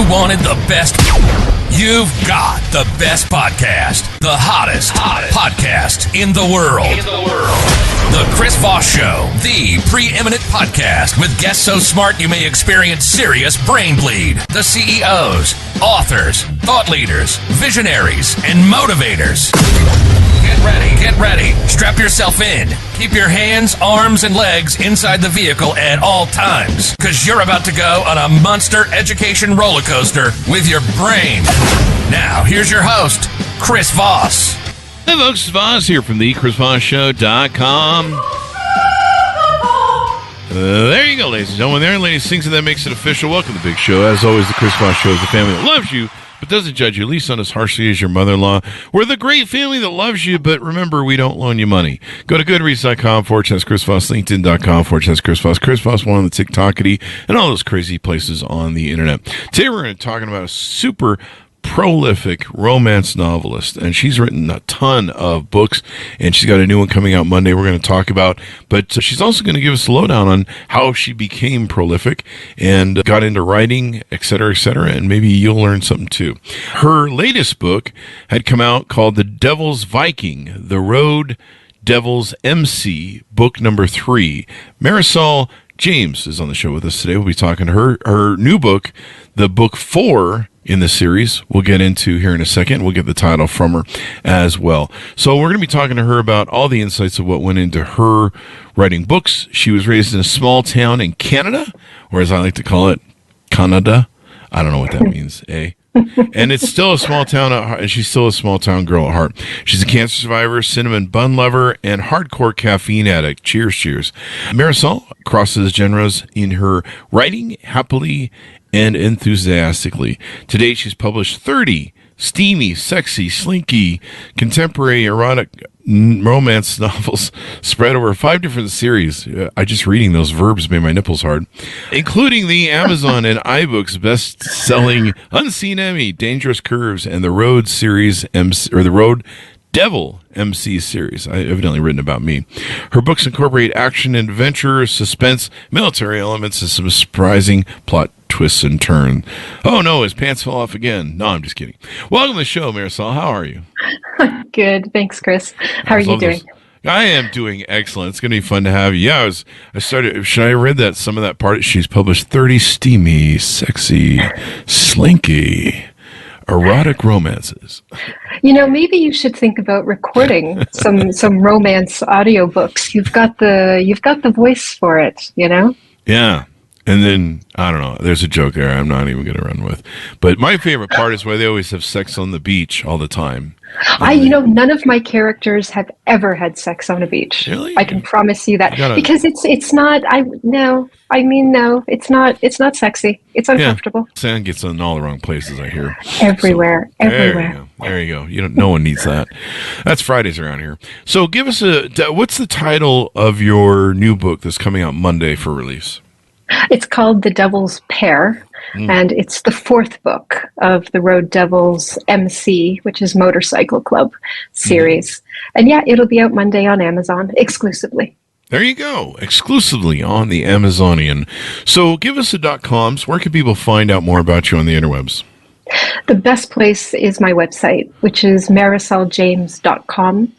you wanted the best, you've got the best podcast. The hottest podcast in the world. The Chris Voss Show, the preeminent podcast with guests so smart you may experience serious brain bleed. The CEOs, authors, thought leaders, visionaries, and motivators. Get ready. Strap yourself in. Keep your hands, arms, and legs inside the vehicle at all times, because you're about to go on a monster education roller coaster with your brain. Now, here's your host, Chris Voss. Hey folks, it's Voss here from the ChrisVossShow.com. There you go, ladies and gentlemen. There, ladies, things that makes it official. Welcome to the big show. As always, the Chris Voss Show is the family that loves you, but doesn't judge you, at least not as harshly as your mother-in-law. We're the great family that loves you, but remember, we don't loan you money. Go to goodreads.com/Chris Voss, LinkedIn.com/Chris Voss, Chris Voss, one on the TikTokity, and all those crazy places on the internet. Today we're going to be talking about a super prolific romance novelist, and she's written a ton of books, and she's got a new one coming out Monday we're going to talk about, but she's also going to give us a lowdown on how she became prolific and got into writing, etc., and maybe you'll learn something too. Her latest book had come out called The Devil's Viking, The Road Devil's MC, book number 3. Marysol James is on the show with us today. We'll be talking to her. Her new book, the book 4 in the series, we'll get into here in a second. We'll get the title from her as well. So we're going to be talking to her about all the insights of what went into her writing books. She was raised in a small town in Canada, or as I like to call it, Canada. I don't know what that means, eh? And it's still a small town at heart, and she's still a small town girl at heart. She's a cancer survivor, cinnamon bun lover, and hardcore caffeine addict. Cheers. Marysol crosses genres in her writing happily and enthusiastically. To date, she's published 30 steamy, sexy, slinky, contemporary, erotic romance novels spread over 5 different series. I just reading those verbs made my nipples hard, including the Amazon and iBooks best-selling Unseen Emmy, Dangerous Curves, and the Road series, or the Road Devil MC series. I evidently written about me. Her books incorporate action, adventure, suspense, military elements, and some surprising plot twists and turns. Oh no, his pants fell off again. No, I'm just kidding. Welcome to the show, Marysol. How are you? Good. Thanks, Chris. How are you doing? I am doing excellent. It's going to be fun to have you. Yeah, should I read that, some of that part? She's published 30 steamy, sexy, slinky, erotic romances. You know, maybe you should think about recording some romance audiobooks. You've got the voice for it, you know? Yeah. And then, I don't know, there's a joke there I'm not even going to run with. But my favorite part is why they always have sex on the beach all the time. None of my characters have ever had sex on a beach. Really? I can promise you that. Because it's not, it's not sexy. It's uncomfortable. Yeah. Sand gets in all the wrong places, I hear. Everywhere. There you go. No one needs that. That's Fridays around here. So give us what's the title of your new book that's coming out Monday for release? It's called The Devil's Pair, and it's the 4th book of the Road Devil's MC, which is Motorcycle Club series. And yeah, it'll be out Monday on Amazon exclusively. There you go. Exclusively on the Amazonian. So give us the .coms. Where can people find out more about you on the interwebs? The best place is my website, which is marysoljames.com,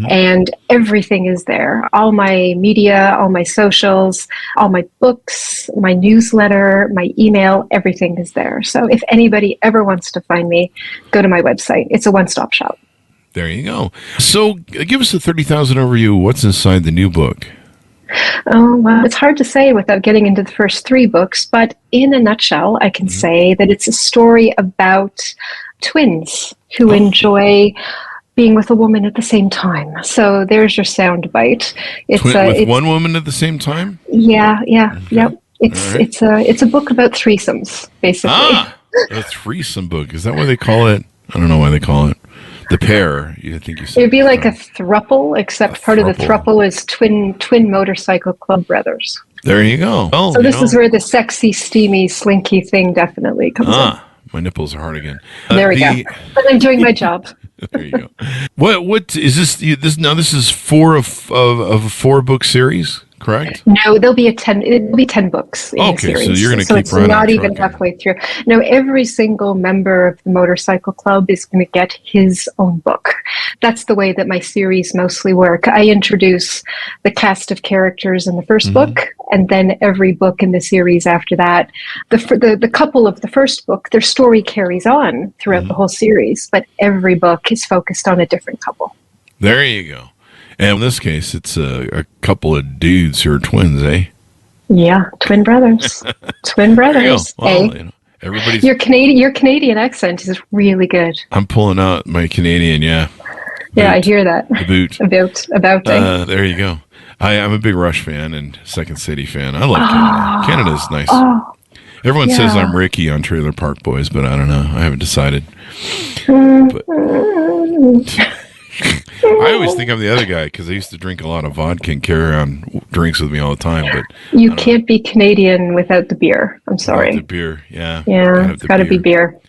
and everything is there. All my media, all my socials, all my books, my newsletter, my email, everything is there. So if anybody ever wants to find me, go to my website. It's a one-stop shop. There you go. So give us a 30,000 overview. What's inside the new book? Oh, well, it's hard to say without getting into the first 3 books, but in a nutshell, I can say that it's a story about twins who enjoy being with a woman at the same time. So there's your sound bite. It's with one woman at the same time? Yeah, yep. It's a book about threesomes, basically. A threesome book. Is that what they call it? I don't know why they call it. The pair, you think you said. It'd be like a thruple, except part of the thruple is twin motorcycle club brothers. There you go. Oh, so this is where the sexy, steamy, slinky thing definitely comes in. My nipples are hard again. There we go. But I'm doing my job. There you go. What is this? This is 4 of a 4-book series, correct? No, it'll be 10 books in the series. So you're going to so keep it's running. not even halfway through. No, every single member of the motorcycle club is going to get his own book. That's the way that my series mostly work. I introduce the cast of characters in the first book, and then every book in the series after that, the couple of the first book, their story carries on throughout the whole series, but every book is focused on a different couple. There you go. And in this case, it's a couple of dudes who are twins, eh? Yeah, twin brothers. Twin brothers. Well, everybody's... Your Canadian accent is really good. I'm pulling out my Canadian, yeah. Yeah, I hear that. The boot. About there you go. I'm a big Rush fan and Second City fan. I love Canada. Canada's nice. Everyone says I'm Ricky on Trailer Park Boys, but I don't know. I haven't decided. But I always think I'm the other guy because I used to drink a lot of vodka and carry around drinks with me all the time. But you can't be Canadian without the beer. I'm sorry. Without the beer, yeah. Yeah, it's got to be beer.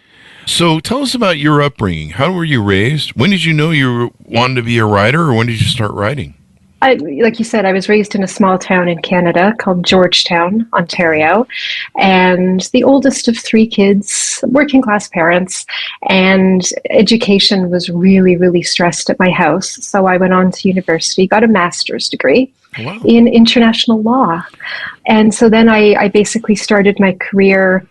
So tell us about your upbringing. How were you raised? When did you know you wanted to be a writer, or when did you start writing? Like you said, I was raised in a small town in Canada called Georgetown, Ontario, and the oldest of 3 kids, working class parents, and education was really, really stressed at my house. So I went on to university, got a master's degree in international law. And so then I basically started my career.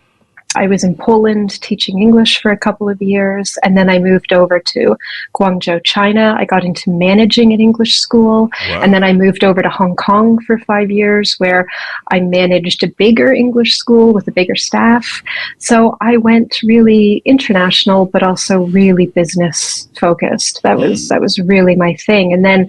I was in Poland teaching English for a couple of years, and then I moved over to Guangzhou, China. I got into managing an English school, and then I moved over to Hong Kong for 5 years, where I managed a bigger English school with a bigger staff. So I went really international, but also really business focused. That was really my thing. And then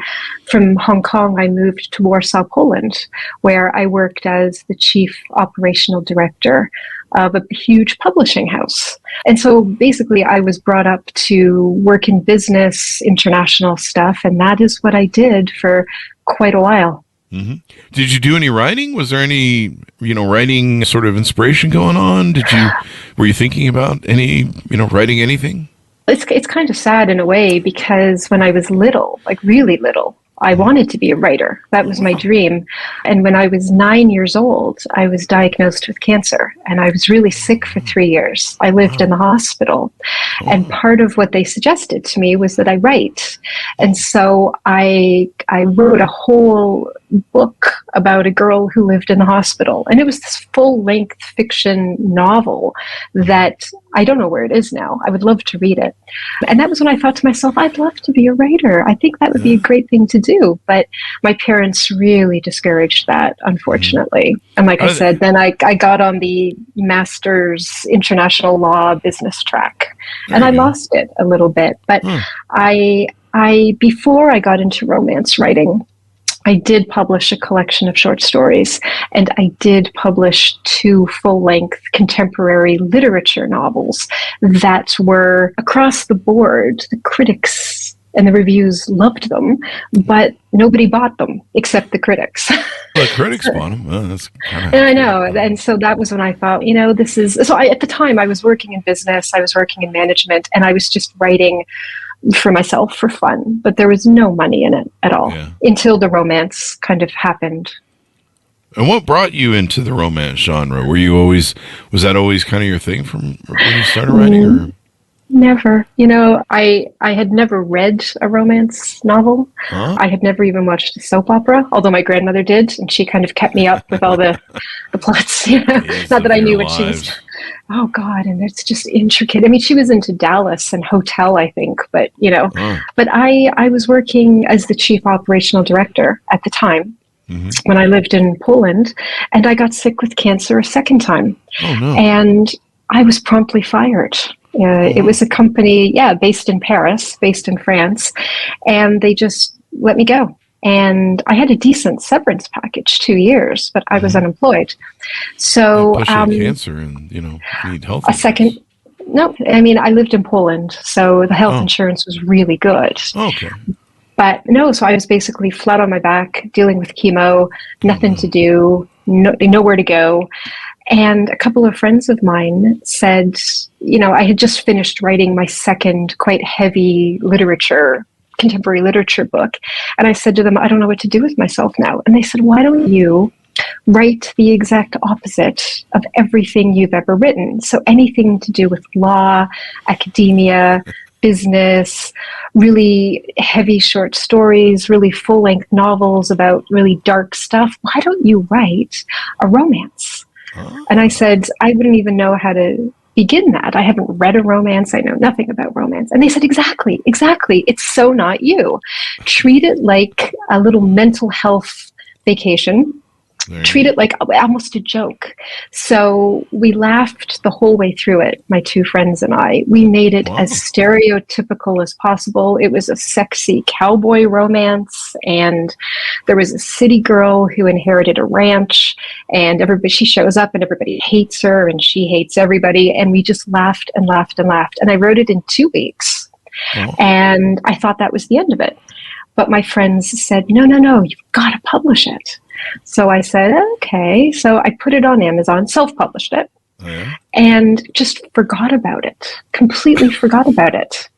from Hong Kong, I moved to Warsaw, Poland, where I worked as the chief operational director of a huge publishing house. And so basically I was brought up to work in business, international stuff, and that is what I did for quite a while. Mm-hmm. Did you do any writing? Was there any, writing sort of inspiration going on? Were you thinking about any, writing anything? It's kind of sad in a way, because when I was little, like really little, I wanted to be a writer. That was my dream. And when I was 9 years old, I was diagnosed with cancer, and I was really sick for 3 years. I lived in the hospital. And part of what they suggested to me was that I write. And so I wrote a whole book about a girl who lived in the hospital. And it was this full-length fiction novel that I don't know where it is now. I would love to read it. And that was when I thought to myself, I'd love to be a writer. I think that would be a great thing to do. But my parents really discouraged that, unfortunately. And like I said, then I got on the master's international law business track, and I lost it a little bit. But I before I got into romance writing, I did publish a collection of short stories, and I did publish 2 full-length contemporary literature novels that were across the board. The critics and the reviews loved them, but nobody bought them except the critics. The critics bought them. Well, that's kind of... And I know. And so that was when I thought, this is... So at the time, I was working in business, I was working in management, and I was just writing for myself for fun, but there was no money in it at all until the romance kind of happened. And what brought you into the romance genre? Was that always kind of your thing from when you started writing? Or? Never. I had never read a romance novel. I had never even watched a soap opera, although my grandmother did, and she kind of kept me up with all the plots. Not that I knew what she was... Oh, God, and it's just intricate. I mean, she was into Dallas and Hotel, I think, but, But I was working as the chief operational director at the time when I lived in Poland, and I got sick with cancer a second time. Oh, no. And I was promptly fired. It was a company, based in Paris, based in France, and they just let me go. And I had a decent severance package, 2 years, but I was unemployed. So, cancer and, need health. No, I mean, I lived in Poland, so the health insurance was really good. Okay. But no, so I was basically flat on my back, dealing with chemo, nothing to do, nowhere to go. And a couple of friends of mine said, I had just finished writing my second quite heavy literature contemporary literature book. And I said to them, I don't know what to do with myself now. And they said, why don't you write the exact opposite of everything you've ever written? So anything to do with law, academia, business, really heavy short stories, really full-length novels about really dark stuff. Why don't you write a romance? Oh. And I said, I wouldn't even know how to begin that. I haven't read a romance. I know nothing about romance. And they said, exactly. It's so not you. Treat it like a little mental health vacation. Treat it like almost a joke. So we laughed the whole way through it, my two friends and I. We made it as stereotypical as possible. It was a sexy cowboy romance, and there was a city girl who inherited a ranch, and she shows up and everybody hates her and she hates everybody. And we just laughed and laughed and laughed. And I wrote it in 2 weeks. And I thought that was the end of it. But my friends said, no, you've got to publish it. So I said, okay. So I put it on Amazon, self-published it, and just forgot about it, completely forgot about it,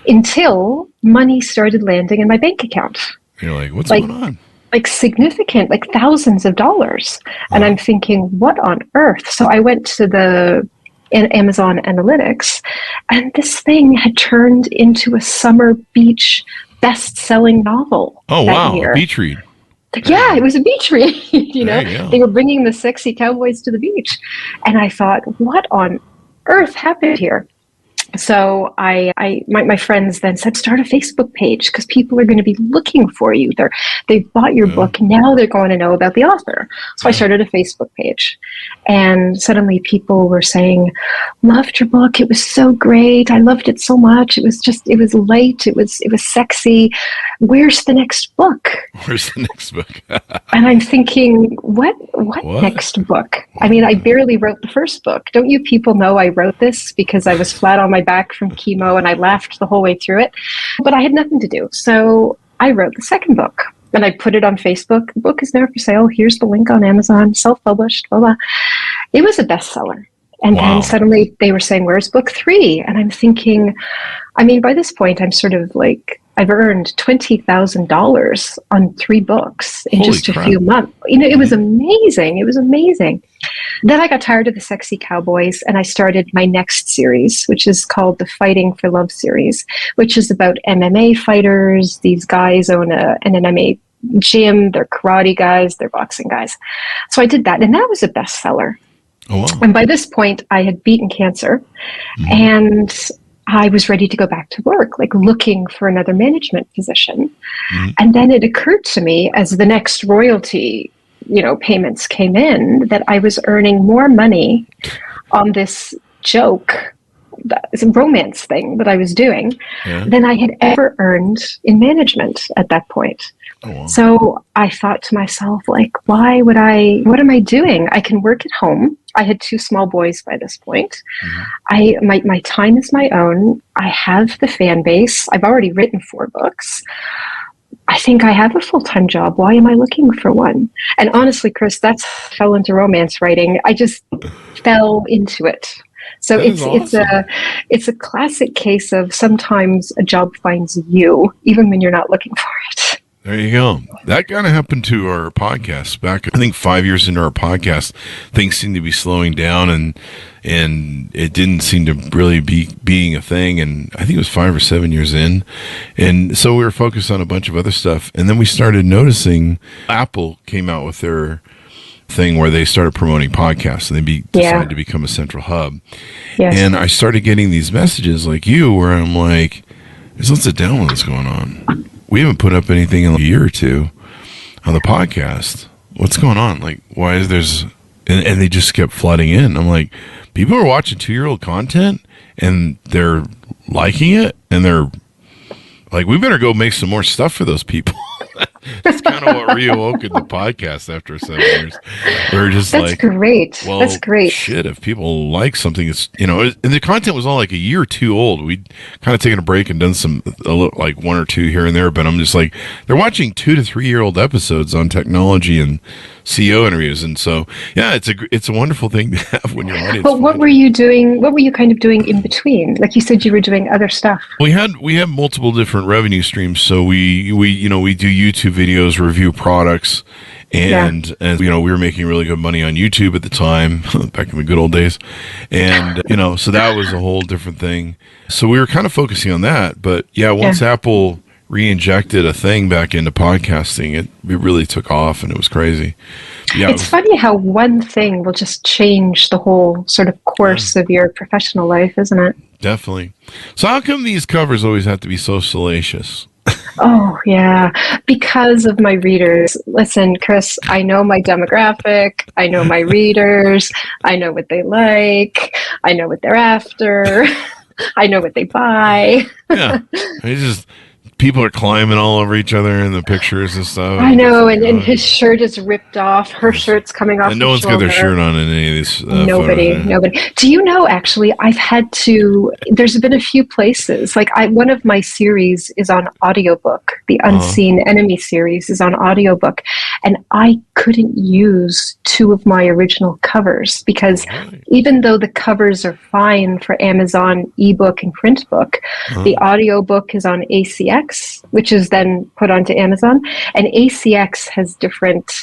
until money started landing in my bank account. You're like, what's going on? Like significant, like thousands of dollars. And I'm thinking, what on earth? So I went to the Amazon Analytics, and this thing had turned into a summer beach best-selling novel. Oh, wow, a beach read. Yeah, it was a beach read. They were bringing the sexy cowboys to the beach. And I thought, what on earth happened here? So my friends then said, start a Facebook page because people are going to be looking for you. They've bought your book. Now they're going to know about the author. So I started a Facebook page, and suddenly people were saying, loved your book. It was so great. I loved it so much. It was light. It was sexy. Where's the next book? And I'm thinking, what next book? I mean, I barely wrote the first book. Don't you people know I wrote this because I was flat on my back from chemo and I laughed the whole way through it, but I had nothing to do. So I wrote the second book and I put it on Facebook. The book is now for sale. Here's the link on Amazon, self-published, blah, blah. It was a bestseller. And then suddenly they were saying, where's book 3? And I'm thinking, I mean, by this point, I'm sort of like, I've earned $20,000 on 3 books in just a few months. It was amazing. It was amazing. Then I got tired of the sexy cowboys, and I started my next series, which is called the Fighting for Love series, which is about MMA fighters. These guys own an MMA gym. They're karate guys. They're boxing guys. So I did that, and that was a bestseller. Oh, wow. And by this point, I had beaten cancer, and I was ready to go back to work, like looking for another management position. And then it occurred to me as the next royalty, payments came in, that I was earning more money on this joke, this romance thing that I was doing than I had ever earned in management at that point. Oh, wow. So I thought to myself, like, what am I doing? I can work at home. I had 2 small boys by this point. My time is my own. I have the fan base. I've already written 4 books. I think I have a full-time job. Why am I looking for one? And honestly, Chris, fell into romance writing. I just fell into it. So it's a classic case of sometimes a job finds you, even when you're not looking for it. There you go. That kind of happened to our podcast back, I think 5 years into our podcast. Things seemed to be slowing down, and it didn't seem to really be being a thing. And I think it was 5 or 7 years in. And so we were focused on a bunch of other stuff. And then we started noticing Apple came out with their thing where they started promoting podcasts, and they decided to become a central hub. Yes. And I started getting these messages like you where I'm like, there's lots of downloads going on. We haven't put up anything in a year or 2 on the podcast. What's going on? Like, why is there's... And they just kept flooding in. I'm like, people are watching 2-year-old content, and they're liking it, and they're like, we better go make some more stuff for those people. That's kind of what reawoke the podcast after 7 years. We're just That's great. Well, that's great. Shit, if people like something, it's, and the content was all like a year or 2 old. We'd kind of taken a break and done like 1 or 2 here and there, but I'm just like, they're watching 2 to 3 year old episodes on technology and CEO interviews. And so, yeah, it's a wonderful thing to have when your audience. But what were you doing? What were you kind of doing in between? Like you said, you were doing other stuff. We have multiple different revenue streams. So we do YouTube videos, review products. And we were making really good money on YouTube at the time, back in the good old days. And, so that was a whole different thing. So we were kind of focusing on that. But once Apple re-injected a thing back into podcasting, it really took off and it was crazy. Yeah, it's funny how one thing will just change the whole sort of course of your professional life, isn't it? Definitely. So how come these covers always have to be so salacious? Oh, yeah, because of my readers. Listen, Chris, I know my demographic. I know my readers. I know what they like. I know what they're after. I know what they buy. Yeah. People are climbing all over each other in the pictures and stuff. I know, and his shirt is ripped off. Her shirt's coming off. And no one's got their shirt on in any of these. Nobody. Do you know? Actually, I've had to. There's been a few places. Like one of my series is on audiobook. The Unseen Enemy series is on audiobook, and I couldn't use two of my original covers because even though the covers are fine for Amazon ebook and print book, the audiobook is on ACX, which is then put onto Amazon, and ACX has different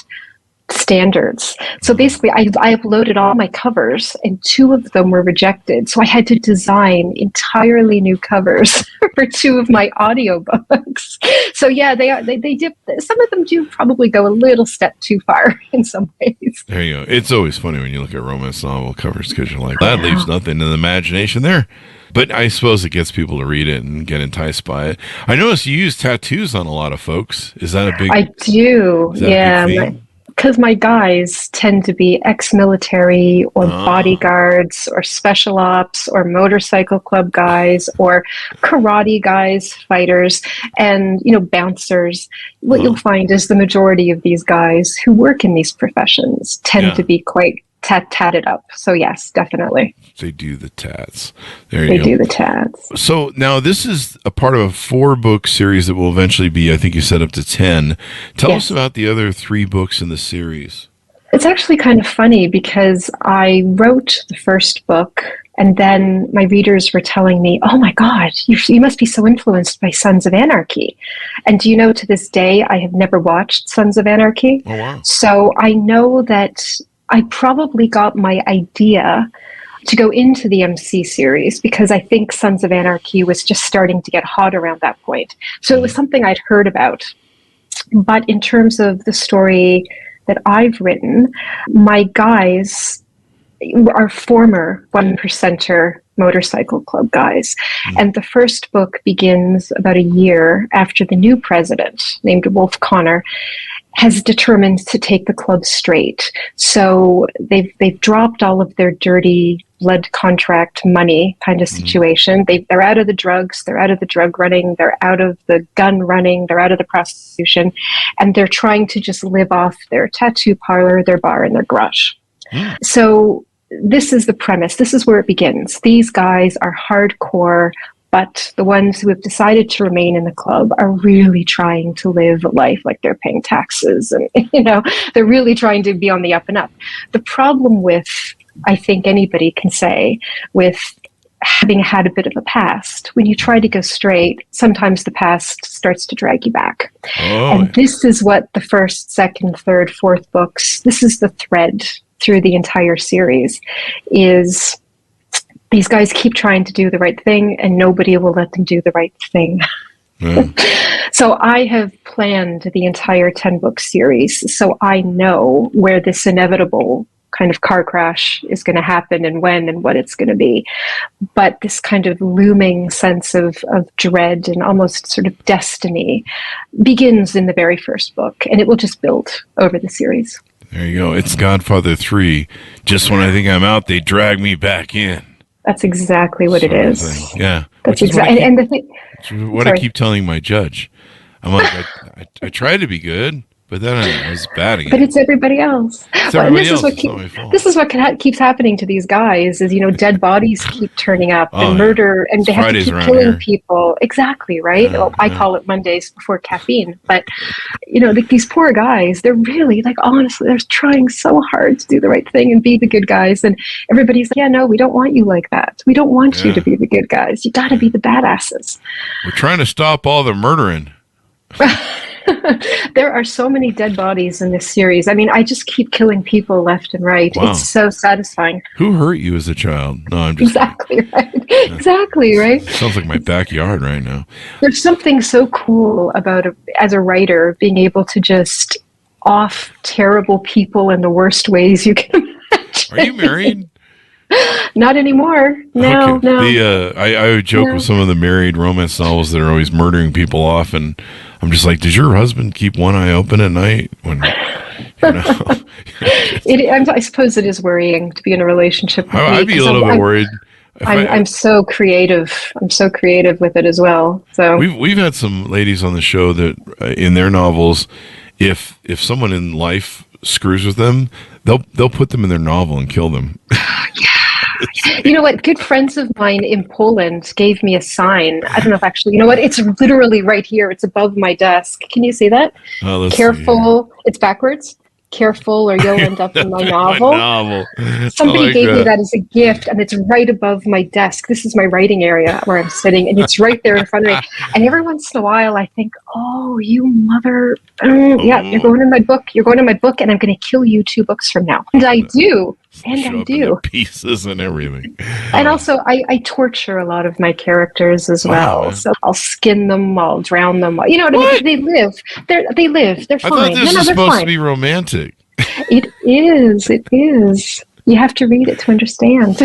standards. So basically, I uploaded all my covers, and two of them were rejected. So I had to design entirely new covers for two of my audiobooks. So yeah, they dip. Some of them do probably go a little step too far in some ways. There you go. It's always funny when you look at romance novel covers because you're like, that leaves nothing to the imagination there. But I suppose it gets people to read it and get enticed by it. I noticed you use tattoos on a lot of folks. Is that a big? I do. Yeah. Because my guys tend to be ex-military or bodyguards or special ops or motorcycle club guys or karate guys, fighters, and, bouncers. What you'll find is the majority of these guys who work in these professions tend to be quite tatted up. So yes, definitely. They do the tats. They do the tats. So now this is a part of a 4-book series that will eventually be, I think you said, up to 10. Tell us about the other 3 books in the series. It's actually kind of funny because I wrote the first book and then my readers were telling me, oh my God, you must be so influenced by Sons of Anarchy. And do you know, to this day, I have never watched Sons of Anarchy. Oh, wow. So I know that I probably got my idea to go into the MC series because I think Sons of Anarchy was just starting to get hot around that point. So it was something I'd heard about. But in terms of the story that I've written, my guys are former 1%er motorcycle club guys. And the first book begins about a year after the new president, named Wolf Connor, has determined to take the club straight. So they've dropped all of their dirty blood contract money kind of situation. They're out of the drugs, they're out of the drug running, they're out of the gun running, they're out of the prostitution, and they're trying to just live off their tattoo parlor, their bar, and their garage. So this is the premise. This is where it begins. These guys are hardcore, but the ones who have decided to remain in the club are really trying to live life like they're paying taxes. And, they're really trying to be on the up and up. The problem with, I think anybody can say, with having had a bit of a past, when you try to go straight, sometimes the past starts to drag you back. And this is what the first, second, third, fourth books, this is the thread through the entire series, is these guys keep trying to do the right thing and nobody will let them do the right thing. So I have planned the entire 10-book series so I know where this inevitable kind of car crash is going to happen and when and what it's going to be. But this kind of looming sense of dread and almost sort of destiny begins in the very first book, and it will just build over the series. There you go. It's Godfather 3. Just when I think I'm out, they drag me back in. That's exactly what it is. Yeah. That's exactly. And the thing. What I keep telling my judge. I'm like, I try to be good. But then it's bad again. But it's everybody else. It's Well, and everybody else. It's not my fault. this is what keeps happening to these guys is, dead bodies keep turning up Oh, and murder, and It's they have to Fridays keep around killing here. people. Exactly, right? Yeah, Well, I yeah. call it Mondays before caffeine. But, these poor guys, they're really, honestly, they're trying so hard to do the right thing and be the good guys. And everybody's like, yeah, no, we don't want you like that. We don't want you Yeah. to be the good guys. You got to be the badasses. We're trying to stop all the murdering. There are so many dead bodies in this series. I mean, I just keep killing people left and right. Wow. It's so satisfying. Who hurt you as a child? No, I'm just. Exactly right. Exactly right. Sounds like my backyard right now. There's something so cool about as a writer being able to just off terrible people in the worst ways you can imagine. Are you married? Not anymore. No, Okay. no. I would joke with some of the married romance novels that are always murdering people off, and I'm just like, does your husband keep one eye open at night? When, I suppose it is worrying to be in a relationship with me. I'd be a little bit worried. I'm so creative. I'm so creative with it as well. So we've had some ladies on the show that in their novels, if someone in life screws with them, they'll put them in their novel and kill them. you know what? Good friends of mine in Poland gave me a sign. I don't know if actually, you know what? It's literally right here. It's above my desk. Can you see that? Careful. It's backwards. Careful or you'll end up in my novel. Somebody gave me that as a gift, and it's right above my desk. This is my writing area where I'm sitting, and it's right there in front of me. And every once in a while I think, oh, you mother, yeah, you're going in my book, and I'm going to kill you 2 books from now. And I do. And I do. Pieces and everything. And also, I torture a lot of my characters as well. Wow. So I'll skin them, I'll drown them. You know what I mean? They live. They live. They're fine. I thought this was supposed to be romantic. It is. It is. You have to read it to understand.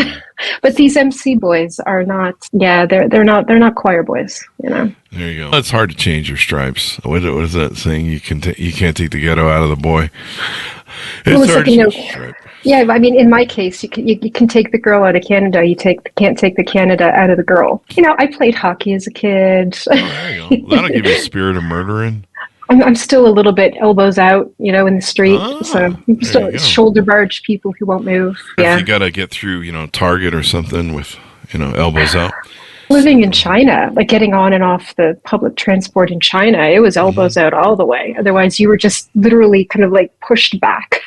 But these MC boys are not. Yeah, they're not choir boys. There you go. It's hard to change your stripes. What is that saying? You can't take the ghetto out of the boy. It's hard to change your stripe. Yeah, I mean, in my case, you can take the girl out of Canada. You can't take the Canada out of the girl. I played hockey as a kid. Oh, there you go. That'll give you a spirit of murdering. I'm still a little bit elbows out, in the street. Oh, so I'm still shoulder barge people who won't move. Yeah. If you got to get through, Target or something with, elbows out. Living in China, like getting on and off the public transport in China, it was elbows out all the way. Otherwise, you were just literally kind of like pushed back.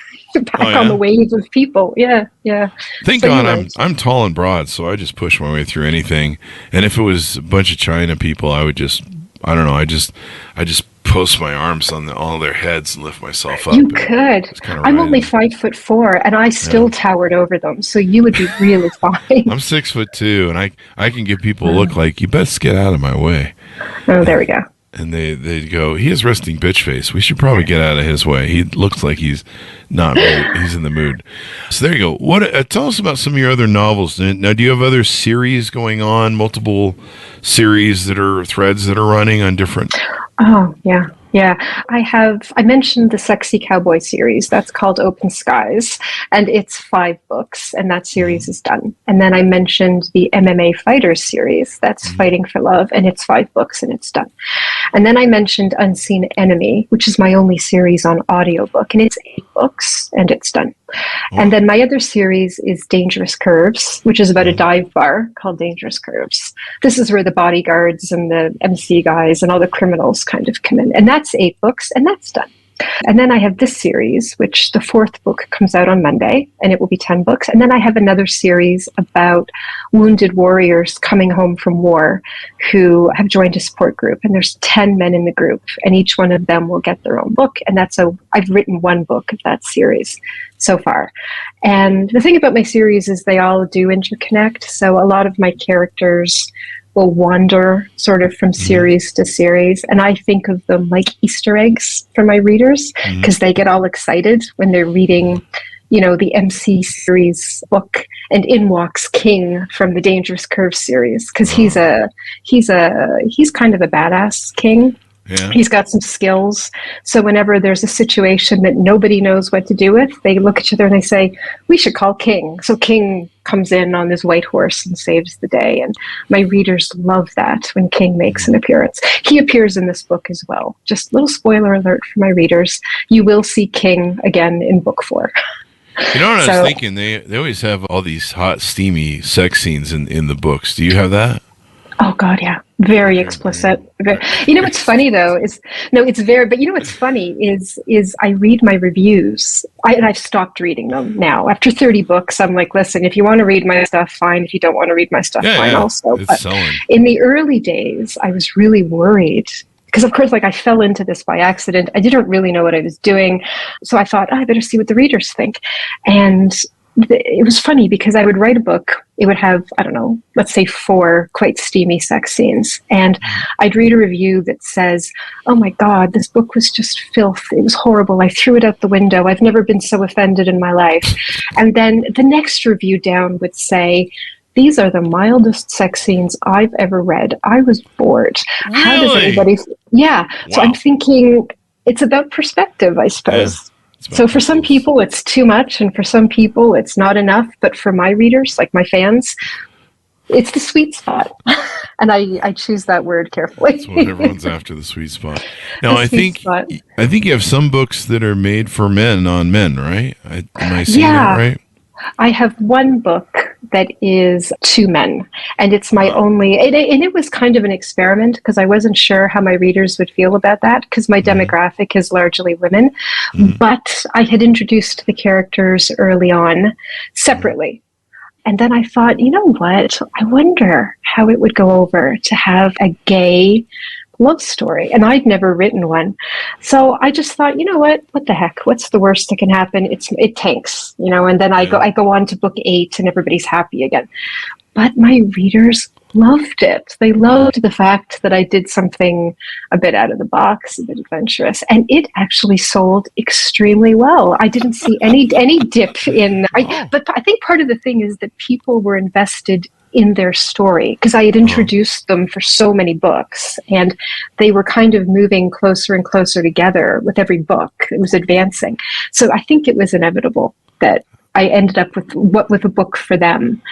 On the wave of people. Yeah. Thank God I'm tall and broad, so I just push my way through anything. And if it was a bunch of China people, I would just, I don't know, I just post my arms on all their heads and lift myself up. You could. I'm only 5'4", and I still towered over them, so you would be really fine. I'm 6'2", and I can give people a look like, you best get out of my way. Oh, there we go. And they'd go, he has resting bitch face. We should probably get out of his way. He looks like he's not really, he's in the mood. So there you go. Tell us about some of your other novels. Now, do you have other series going on, multiple series threads that are running on different? Oh, yeah. Yeah, I mentioned the Sexy Cowboy series. That's called Open Skies, and it's 5 books, and that series is done. And then I mentioned the MMA Fighters series. That's Fighting for Love, and it's 5 books, and it's done. And then I mentioned Unseen Enemy, which is my only series on audiobook, and it's 8 books, and it's done. And then my other series is Dangerous Curves, which is about a dive bar called Dangerous Curves. This is where the bodyguards and the MC guys and all the criminals kind of come in. And that's 8 books, and that's done. And then I have this series, which the 4th book comes out on Monday, and it will be 10 books. And then I have another series about wounded warriors coming home from war who have joined a support group. And there's 10 men in the group, and each one of them will get their own book. And I've written 1 book of that series so far. And the thing about my series is they all do interconnect. So a lot of my characters will wander sort of from series to series. And I think of them like Easter eggs for my readers because they get all excited when they're reading, the MC series book, and in walks King from the Dangerous Curve series because he's kind of a badass king. Yeah. He's got some skills. So whenever there's a situation that nobody knows what to do with, they look at each other and they say, we should call King. So King comes in on his white horse and saves the day. And my readers love that when King makes an appearance. He appears in this book as well. Just a little spoiler alert for my readers. You will see King again in book 4. You know what I was thinking? They always have all these hot, steamy sex scenes in the books. Do you have that? Oh God, yeah. Very explicit. You know what's funny though is but you know what's funny is I read my reviews. And I've stopped reading them now. After 30 books, I'm like, listen, if you want to read my stuff, fine. If you don't want to read my stuff, fine also. It's but selling. in the early days, I was really worried. Because of course, like I fell into this by accident. I didn't really know what I was doing. So I thought, I better see what the readers think. And it was funny because I would write a book. It would have, I don't know, let's say 4 quite steamy sex scenes. And I'd read a review that says, oh my God, this book was just filth. It was horrible. I threw it out the window. I've never been so offended in my life. And then the next review down would say, these are the mildest sex scenes I've ever read. I was bored. Really? How does anybody... Yeah. Wow. So I'm thinking it's about perspective, I suppose. Yeah. So for some people, it's too much, and for some people, it's not enough. But for my readers, like my fans, it's the sweet spot. And I choose that word carefully. That's what everyone's after, the sweet spot. Now, I think you have some books that are made for men on men, right? Am I seeing that right? I have one book that is 2 men, and it's my only, and it was kind of an experiment because I wasn't sure how my readers would feel about that because my demographic is largely women, but I had introduced the characters early on separately. And then I thought, you know what? I wonder how it would go over to have a gay love story. And I'd never written one. So I just thought, you know what the heck? What's the worst that can happen? It tanks, and then I go on to book 8 and everybody's happy again. But my readers loved it. They loved the fact that I did something a bit out of the box, a bit adventurous, and it actually sold extremely well. I didn't see any dip in, but I think part of the thing is that people were invested in their story because I had introduced them for so many books and they were kind of moving closer and closer together with every book. It was advancing. So I think it was inevitable that I ended up with a book for them.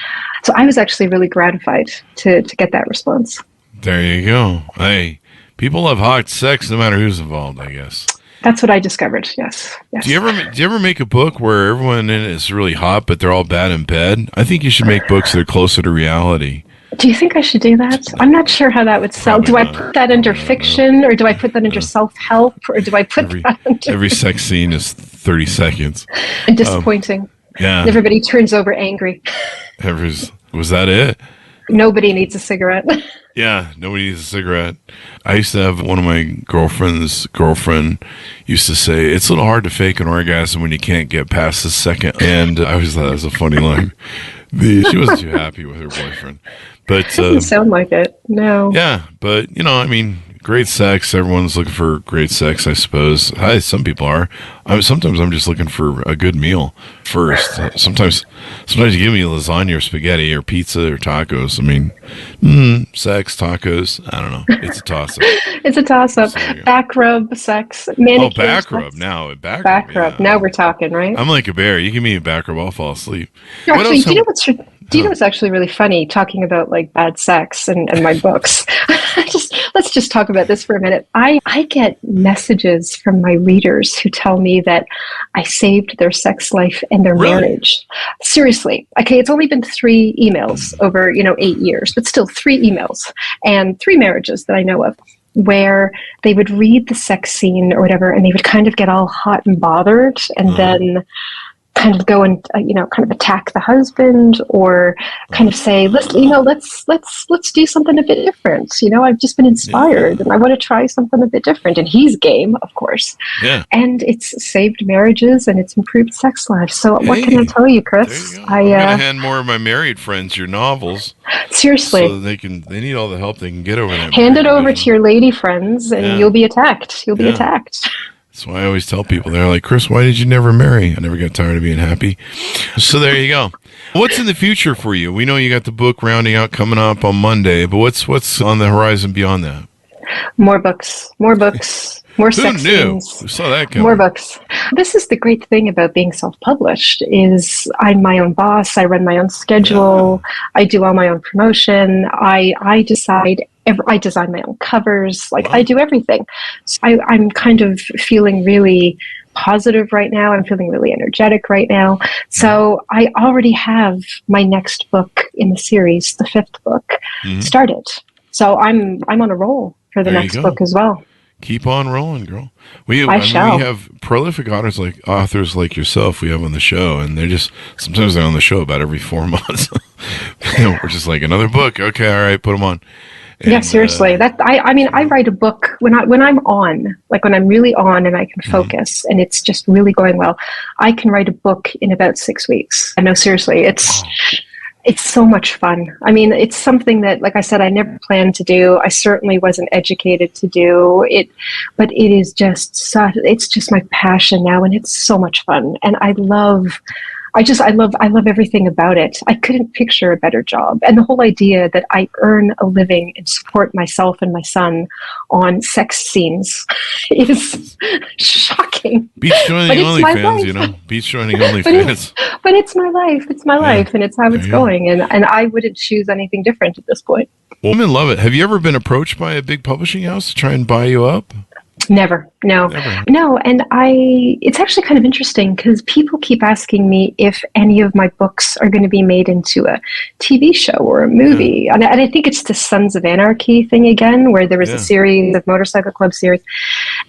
So I was actually really gratified to get that response. There you go. Hey, people love hot sex no matter who's involved, I guess. That's what I discovered. Yes. Do you ever make a book where everyone in it is really hot, but they're all bad in bed? I think you should make books that are closer to reality. Do you think I should do that? I'm not sure how that would sell. Do I put that under fiction, or do I put that under self-help, or do I put that under... Every sex scene is 30 seconds. And disappointing. Yeah. Everybody turns over angry. Was that it? Nobody needs a cigarette. Yeah, nobody needs a cigarette. I used to have one of my girlfriend's girlfriend used to say, it's a little hard to fake an orgasm when you can't get past the second. And I always thought that was a funny line. She wasn't too happy with her boyfriend. But doesn't sound like it. No. Yeah, but, great sex. Everyone's looking for great sex, I suppose. Some people are. Sometimes I'm just looking for a good meal first. Sometimes you give me lasagna or spaghetti or pizza or tacos. Sex, tacos. I don't know. It's a toss-up. It's a toss-up. So, back rub, sex, manicure. Oh, back rub. Now, back rub. Now we're talking, right? I'm like a bear. You give me a back rub, I'll fall asleep. Actually, do you know what's actually really funny talking about like bad sex and my books? Let's just talk about this for a minute. I get messages from my readers who tell me that I saved their sex life and their marriage. Seriously. Okay, it's only been 3 emails over, 8 years, but still 3 emails and 3 marriages that I know of where they would read the sex scene or whatever and they would kind of get all hot and bothered and then kind of go and kind of attack the husband or kind of say let's do something a bit different. I've just been inspired and I want to try something a bit different, and he's game, of course. And it's saved marriages and it's improved sex lives. So what can I tell you, Chris? I'm gonna hand more of my married friends your novels. Seriously, so they need all the help they can get over that. Hand it over to your lady friends and you'll be attacked. You'll be attacked. That's why I always tell people, they're like, Chris, why did you never marry? I never got tired of being happy. So there you go. What's in the future for you? We know you got the book rounding out coming up on Monday, but what's on the horizon beyond that? More books, more books, more Who sex knew? scenes, Who saw that coming? more books. This is the great thing about being self-published is I'm my own boss. I run my own schedule. I do all my own promotion. I decide. I design my own covers. Like Wow. I do everything. So I'm kind of feeling really positive right now. I'm feeling really energetic right now. So I already have my next book in the series, the 5th book, started. So I'm on a roll for the There you next go. book as well. Keep on rolling, girl. We shall. have prolific authors like yourself we have on the show, and sometimes they're on the show about every 4 months. We're just like, another book. Okay, all right, put them on. Yeah, seriously. I write a book when I'm on, like when I'm really on and I can focus and it's just really going well. I can write a book in about 6 weeks. I know, seriously, it's so much fun. I mean, it's something that, like I said, I never planned to do. I certainly wasn't educated to do it, but it is just it's just my passion now, and it's so much fun. And I love everything about it. I couldn't picture a better job. And the whole idea that I earn a living and support myself and my son on sex scenes is shocking. Beats joining OnlyFans, Beats joining OnlyFans. But it's my life. It's my life, and it's how it's going. And I wouldn't choose anything different at this point. Well, women love it. Have you ever been approached by a big publishing house to try and buy you up? Never. No. And it's actually kind of interesting because people keep asking me if any of my books are going to be made into a TV show or a movie. And I think it's the Sons of Anarchy thing again, where there was a series of Motorcycle Club series.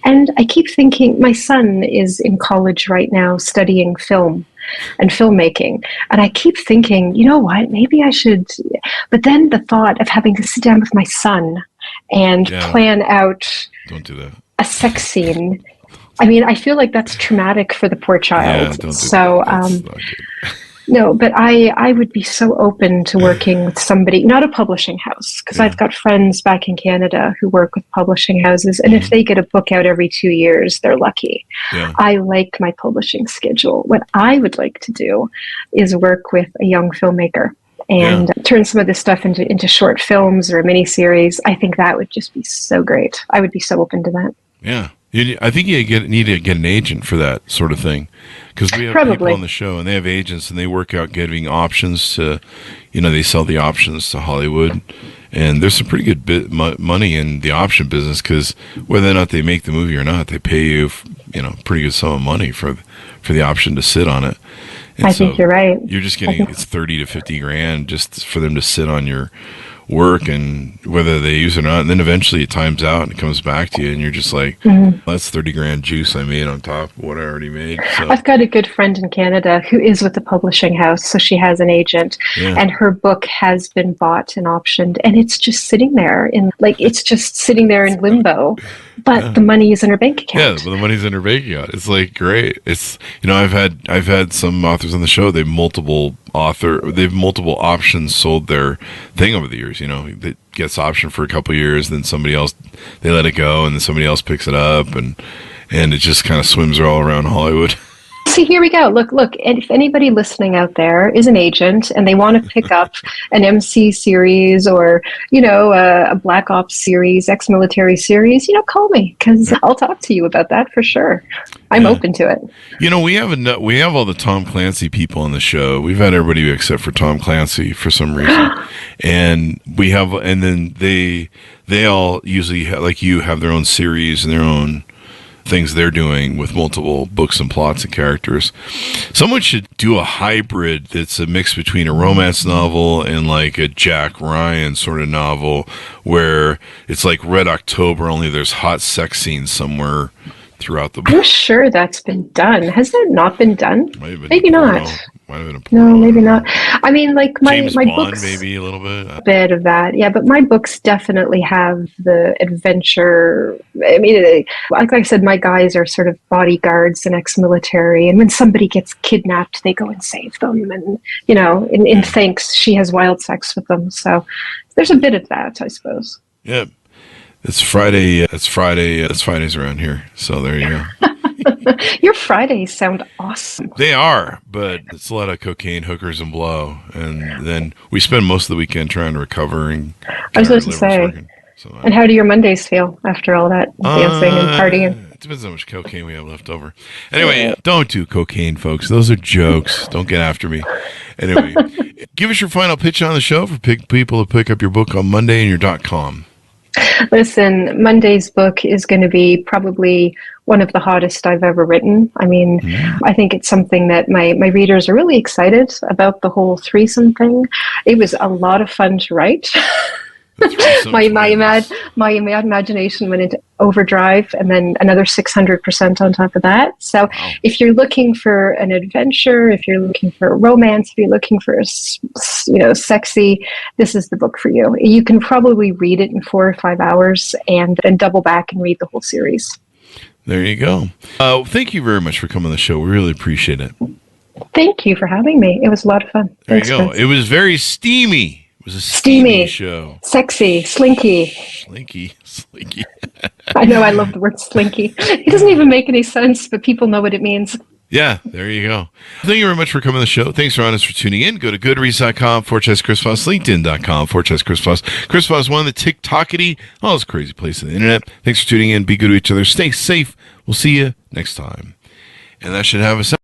And I keep thinking, my son is in college right now studying film and filmmaking. And I keep thinking, you know what, maybe I should. But then the thought of having to sit down with my son and plan out. Don't do that. A sex scene. I mean, I feel like that's traumatic for the poor child. No, but I would be so open to working with somebody, not a publishing house, because I've got friends back in Canada who work with publishing houses, and if they get a book out every 2 years, they're lucky. I like my publishing schedule. What I would like to do is work with a young filmmaker and turn some of this stuff into short films or a miniseries. I think that would just be so great. I would be so open to that. Yeah. I think you need to get an agent for that sort of thing, because we have people on the show and they have agents and they work out giving options to, they sell the options to Hollywood, and there's some pretty good money in the option business, because whether or not they make the movie or not, they pay you, pretty good sum of money for the option to sit on it. And I think you're right. You're just getting it's 30 to 50 grand just for them to sit on your work, and whether they use it or not, and then eventually it times out and it comes back to you, and you're just like, that's 30 grand juice I made on top of what I already made. So. I've got a good friend in Canada who is with the publishing house, so she has an agent, and her book has been bought and optioned, and it's just sitting there in limbo, but the money is in her bank account. Yeah, but the money's in her bank account. It's like great. It's I've had some authors on the show. They've multiple options sold their thing over the years. That gets optioned for a couple of years, then somebody else, they let it go, and then somebody else picks it up, and it just kind of swims all around Hollywood. See, here we go. Look, if anybody listening out there is an agent and they want to pick up an MC series or, a Black Ops series, ex-military series, call me, because I'll talk to you about that for sure. I'm open to it. We have all the Tom Clancy people on the show. We've had everybody except for Tom Clancy for some reason. And then they all usually, like you, have their own series and their own things they're doing with multiple books and plots and characters. Someone should do a hybrid that's a mix between a romance novel and like a Jack Ryan sort of novel, where it's like Red October, only there's hot sex scenes somewhere throughout the book. I'm sure that's been done. Has that not been done? Maybe not. Might have been a porno. No, maybe not. I mean, like my Bond, books, maybe a little bit. A bit of that, yeah. But my books definitely have the adventure. I mean, like I said, my guys are sort of bodyguards and ex-military, and when somebody gets kidnapped, they go and save them. And in thanks, she has wild sex with them. So there's a bit of that, I suppose. Yeah. It's Friday. It's Fridays around here. So there you go. Your Fridays sound awesome. They are, but it's a lot of cocaine, hookers, and blow. And then we spend most of the weekend trying to recover. And I was going to say, So, And how do your Mondays feel after all that dancing and partying? It depends how much cocaine we have left over. Anyway, don't do cocaine, folks. Those are jokes. Don't get after me. Anyway, give us your final pitch on the show for people to pick up your book on Monday and your .com. Listen, Monday's book is going to be probably one of the hottest I've ever written. I mean, I think it's something that my readers are really excited about, the whole threesome thing. It was a lot of fun to write. My imagination went into overdrive, and then another 600% on top of that. So if you're looking for an adventure, if you're looking for romance, if you're looking for sexy, this is the book for you. You can probably read it in 4 or 5 hours and then double back and read the whole series. There you go. Thank you very much for coming on the show. We really appreciate it. Thank you for having me. It was a lot of fun. There you go. It was very steamy. It was a steamy show. Sexy, slinky. Slinky. I know, I love the word slinky. It doesn't even make any sense, but people know what it means. Yeah, there you go. Thank you very much for coming on the show. Thanks, Ron, for tuning in. Go to goodreads.com/Chris Voss, LinkedIn.com/Chris Voss. Chris Voss, one of the TikTokity, all this crazy place on the internet. Thanks for tuning in. Be good to each other. Stay safe. We'll see you next time. And that should have us out.